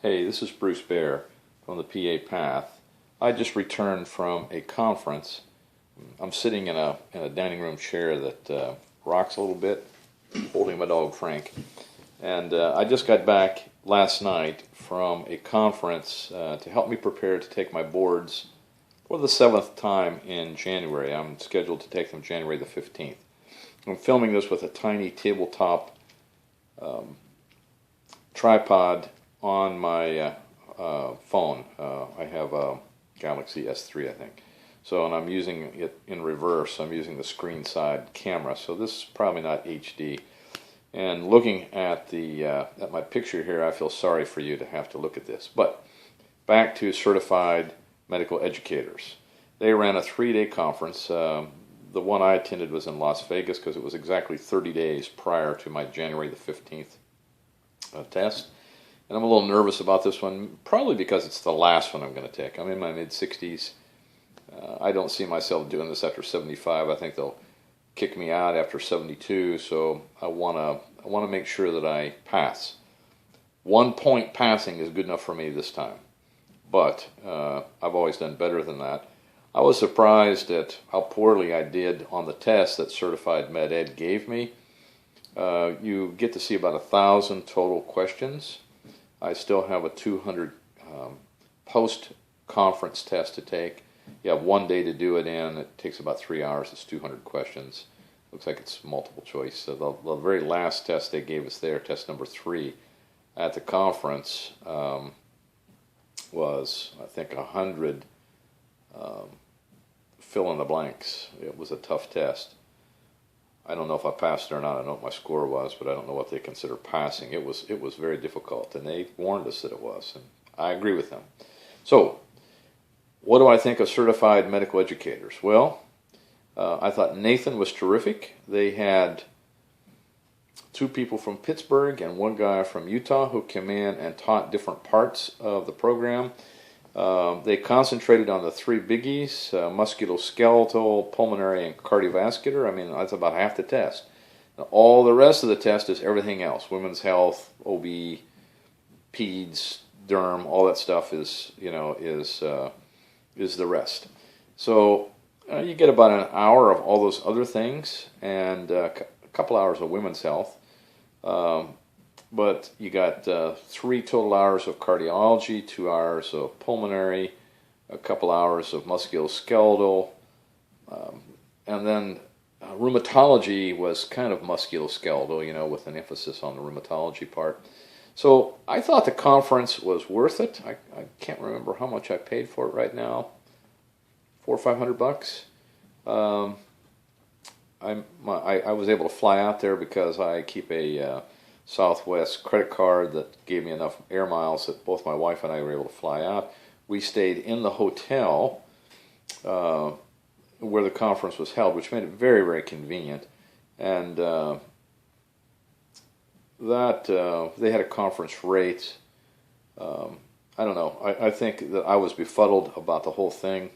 Hey, this is Bruce Bear from the PA Path. I just returned from a conference. I'm sitting in a dining room chair that rocks a little bit, holding my dog Frank. And I just got back last night from a conference to help me prepare to take my boards for the 7th time in January. I'm scheduled to take them January the 15th. I'm filming this with a tiny tabletop tripod on my phone. I have a Galaxy S3, I think. So, and I'm using it in reverse. I'm using the screen side camera. So this is probably not HD. And looking at the at my picture here, I feel sorry for you to have to look at this. But back to certified medical educators. They ran a 3-day conference. The one I attended was in Las Vegas because it was exactly 30 days prior to my January the 15th test. And I'm a little nervous about this one, probably because it's the last one I'm going to take. I'm in my mid-60s. I don't see myself doing this after 75. I think they'll kick me out after 72, so I want to make sure that I pass. 1 point passing is good enough for me this time, but I've always done better than that. I was surprised at how poorly I did on the test that Certified Med Ed gave me. You get to see about 1,000 total questions. I still have a 200 post-conference test to take. You have 1 day to do it in. It takes about 3 hours. It's 200 questions. Looks like it's multiple choice. So the very last test they gave us there, test number 3 at the conference, was, I think, 100 fill in the blanks. It was a tough test. I don't know if I passed it or not. I know what my score was, but I don't know what they consider passing. It was very difficult, and they warned us that it was, and I agree with them. So, what do I think of certified medical educators? Well, I thought Nathan was terrific. They had 2 people from Pittsburgh and 1 guy from Utah who came in and taught different parts of the program. They concentrated on the 3 biggies, musculoskeletal, pulmonary, and cardiovascular. I mean, that's about half the test. Now, all the rest of the test is everything else. Women's health, OB, peds, derm, all that stuff is the rest. So you get about an hour of all those other things and a couple hours of women's health. But you got 3 total hours of cardiology, 2 hours of pulmonary, a couple hours of musculoskeletal, and then rheumatology was kind of musculoskeletal, with an emphasis on the rheumatology part. So I thought the conference was worth it. I can't remember how much I paid for it right now. $400 or $500. I was able to fly out there because I keep a Southwest credit card that gave me enough air miles that both my wife and I were able to fly out. We stayed in the hotel where the conference was held, which made it very, very convenient. And they had a conference rate. I don't know. I think that I was befuddled about the whole thing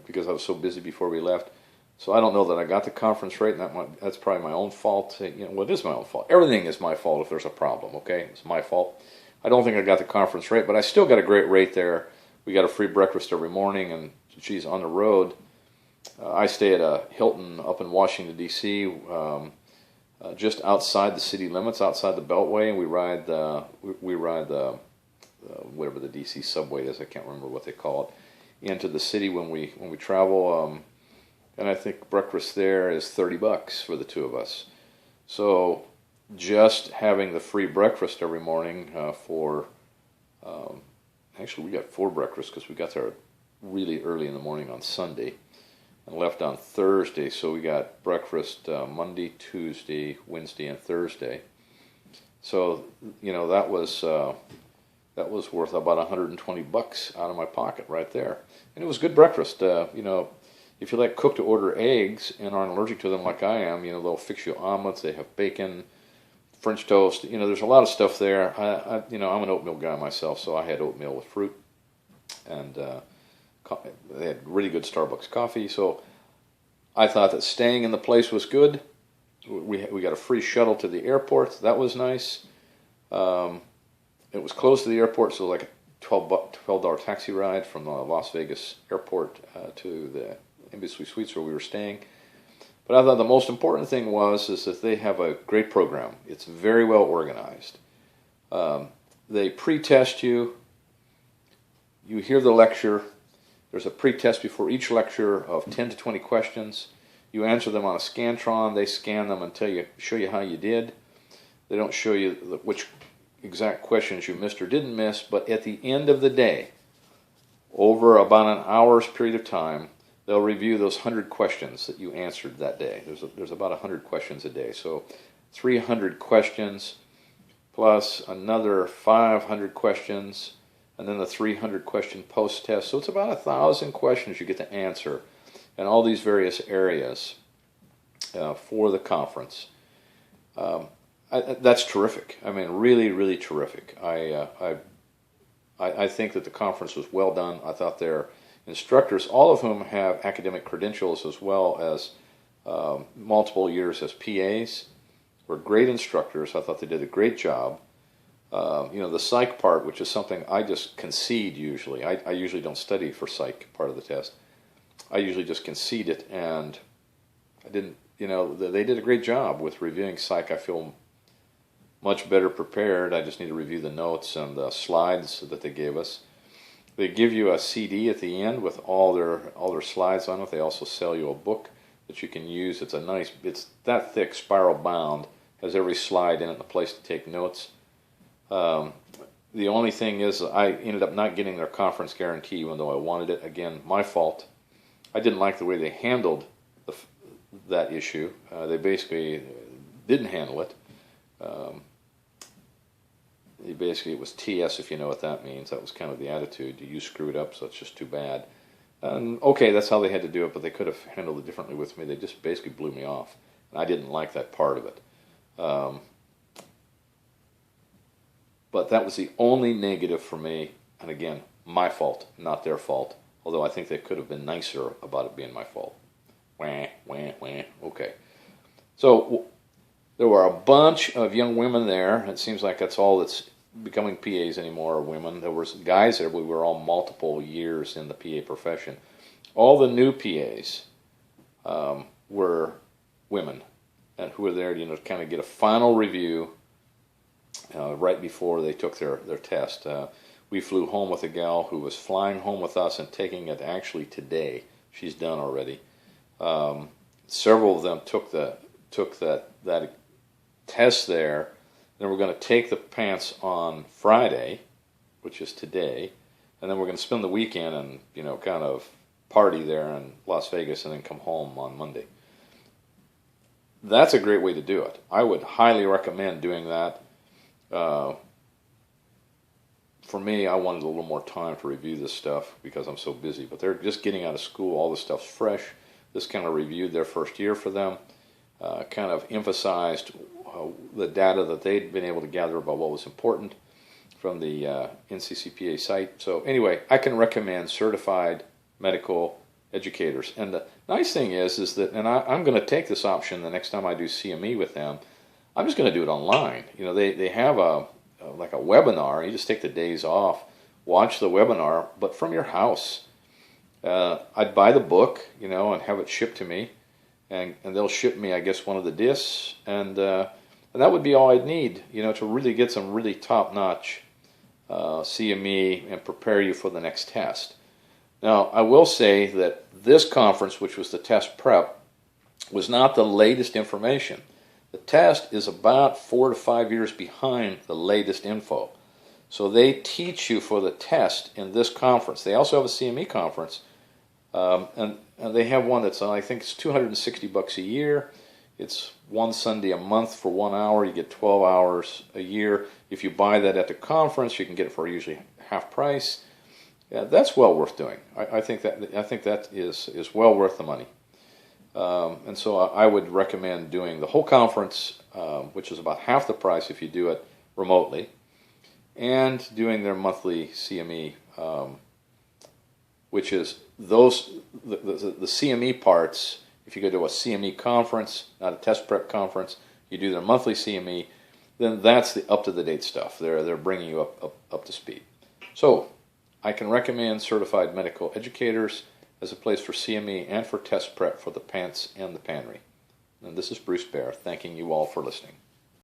because I was so busy before we left. So I don't know that I got the conference rate, and that's probably my own fault. Well, it is my own fault. Everything is my fault if there's a problem, okay? It's my fault. I don't think I got the conference rate, but I still got a great rate there. We got a free breakfast every morning, and geez, on the road, I stay at a Hilton up in Washington, D.C., just outside the city limits, outside the Beltway, and we ride the whatever the D.C. subway is. I can't remember what they call it, into the city when we travel. And I think breakfast there is $30 for the 2 of us. So just having the free breakfast every morning actually we got 4 breakfasts because we got there really early in the morning on Sunday and left on Thursday. So we got breakfast Monday, Tuesday, Wednesday, and Thursday. So that was worth about $120 out of my pocket right there, and it was good breakfast. If you like cook to order eggs and aren't allergic to them like I am, they'll fix you omelets. They have bacon, French toast. There's a lot of stuff there. I'm an oatmeal guy myself, so I had oatmeal with fruit, and they had really good Starbucks coffee. So I thought that staying in the place was good. We got a free shuttle to the airport. That was nice. it was close to the airport, so like a $12 taxi ride from the Las Vegas airport to the Embassy Suites where we were staying. But I thought the most important thing is that they have a great program. It's very well organized. They pre-test you. You hear the lecture. There's a pre-test before each lecture of 10 to 20 questions. You answer them on a Scantron. They scan them and show you how you did. They don't show you which exact questions you missed or didn't miss, but at the end of the day, over about an hour's period of time, they'll review those 100 questions that you answered that day. There's about 100 questions a day. So 300 questions plus another 500 questions, and then the 300 question post-test. So it's about 1,000 questions you get to answer in all these various areas for the conference. That's terrific. I mean, really, really terrific. I think that the conference was well done. I thought their instructors, all of whom have academic credentials as well as multiple years as PAs, were great instructors. I thought they did a great job. The psych part, which is something I just concede usually. I usually don't study for psych part of the test. I usually just concede it, and I didn't, they did a great job with reviewing psych. I feel much better prepared. I just need to review the notes and the slides that they gave us. They give you a CD at the end with all their slides on it. They also sell you a book that you can use. It's that thick, spiral bound, has every slide in it and a place to take notes. The only thing is I ended up not getting their conference guarantee even though I wanted it. Again, my fault. I didn't like the way they handled that issue. They basically didn't handle it. It was TS, if you know what that means. That was kind of the attitude. You screwed up, so it's just too bad. And okay, that's how they had to do it, but they could have handled it differently with me. They just basically blew me off, and I didn't like that part of it. But that was the only negative for me, and again, my fault, not their fault. Although I think they could have been nicer about it being my fault. Wah, wah, wah. Okay. So there were a bunch of young women there. It seems like that's all that's becoming PAs anymore are women. There were guys there, but we were all multiple years in the PA profession. All the new PAs were women, and who were there to kind of get a final review right before they took their test. We flew home with a gal who was flying home with us and taking it actually today. She's done already. Several of them took that test there. Then we're going to take the PANCE on Friday, which is today, and then we're going to spend the weekend and kind of party there in Las Vegas and then come home on Monday. That's a great way to do it. I would highly recommend doing that. For me, I wanted a little more time to review this stuff because I'm so busy. But they're just getting out of school. All this stuff's fresh. This kind of reviewed their first year for them. Kind of emphasized the data that they'd been able to gather about what was important from the NCCPA site. So anyway, I can recommend certified medical educators. And the nice thing is that, and I'm going to take this option the next time I do CME with them. I'm just going to do it online. They have like a webinar. You just take the days off, watch the webinar, but from your house. I'd buy the book, and have it shipped to me, and they'll ship me, I guess, one of the discs, and that would be all I'd need, to really get some really top-notch CME and prepare you for the next test. Now, I will say that this conference, which was the test prep, was not the latest information. The test is about 4 to 5 years behind the latest info. So they teach you for the test in this conference. They also have a CME conference, and they have one that's, I think it's $260 a year. It's one Sunday a month for 1 hour. You get 12 hours a year. If you buy that at the conference, you can get it for usually half price. Yeah, that's well worth doing. I think that is well worth the money. And so I would recommend doing the whole conference, which is about half the price if you do it remotely, and doing their monthly CME, which is the CME parts. If you go to a CME conference, not a test prep conference, you do their monthly CME. then that's the up-to-the-date stuff. They're bringing you up to speed. So I can recommend Certified Medical Educators as a place for CME and for test prep for the PANCE and the PANRE. And this is Bruce Bear, thanking you all for listening.